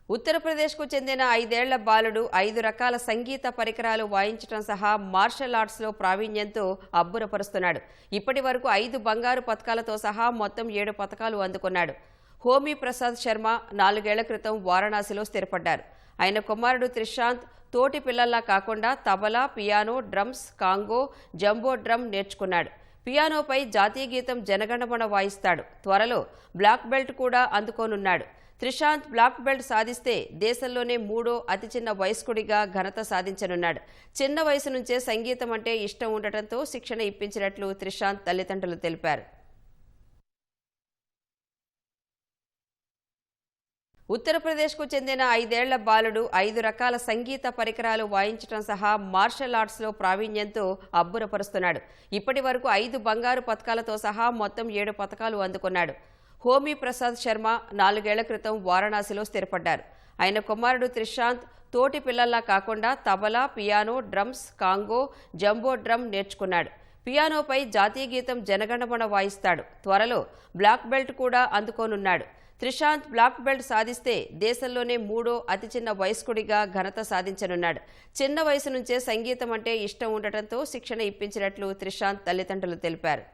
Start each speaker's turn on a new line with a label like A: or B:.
A: ఉత్తరప్రదేశ్కు చెందిన 5 ఏళ్ల బాలుడు 5 రకాల సంగీత పరికరాలు వాయించడం సహా మార్షల్ ఆర్ట్స్లో ప్రావీణ్యంతో అబ్బురపరుస్తున్నాడు. ఇప్పటి వరకు 5 బంగారు పతకాలతో సహా మొత్తం 7 పతకాలు అందుకున్నాడు. హోమీ ప్రసాద్ శర్మ 4 ఏళ్ల క్రితం వారణాసిలో స్థిరపడ్డారు. ఆయన కుమారుడు త్రిశాంత్ తోటి పిల్లల్లా కాకుండా tabla, piano, drums, Congo, jumbo drum నేర్చుకున్నాడు. పియానోపై జాతీయ గీతం జనగణమన వాయిస్తాడు. త్వరలో బ్లాక్ బెల్ట్ కూడా అందుకోనున్నాడు. త్రిశాంత్ బ్లాక్ బెల్ట్ సాధిస్తే దేశంలోనే 3వ అతి చిన్న వయస్కుడిగా ఘనత సాధించనున్నాడు. చిన్న వయసు నుంచే సంగీతం అంటే ఇష్టం ఉండటంతో శిక్షణ ఇప్పించినట్లు త్రిశాంత్ తల్లిదండ్రులు తెలిపారు. ఉత్తరప్రదేశ్కు చెందిన 5 ఏళ్ల బాలుడు 5 రకాల సంగీత పరికరాలు వాయించడం సహా మార్షల్ ఆర్ట్స్లో ప్రావీణ్యంతో అబ్బురపరుస్తున్నాడు. ఇప్పటి వరకు 5 బంగారు పతకాలతో సహా మొత్తం 7 పతకాలు అందుకున్నాడు. హోమీ ప్రసాద్ శర్మ 4 ఏళ్ల క్రితం వారణాసిలో స్థిరపడ్డారు. ఆయన కుమారుడు త్రిశాంత్ తోటి పిల్లల్లా కాకుండా tabla, piano, drums, Congo, jumbo drum నేర్చుకున్నాడు. పియానోపై జాతీయ గీతం జనగణమన వాయిస్తాడు. త్వరలో బ్లాక్ బెల్ట్ కూడా అందుకోనున్నాడు. త్రిశాంత్ బ్లాక్ బెల్ట్ సాధిస్తే దేశంలోనే 3వ అతి చిన్న వయస్కుడిగా ఘనత సాధించనున్నాడు. చిన్న వయసు నుంచే సంగీతం అంటే ఇష్టం ఉండటంతో శిక్షణ ఇప్పించినట్లు త్రిశాంత్ తల్లిదండ్రులు తెలిపారు.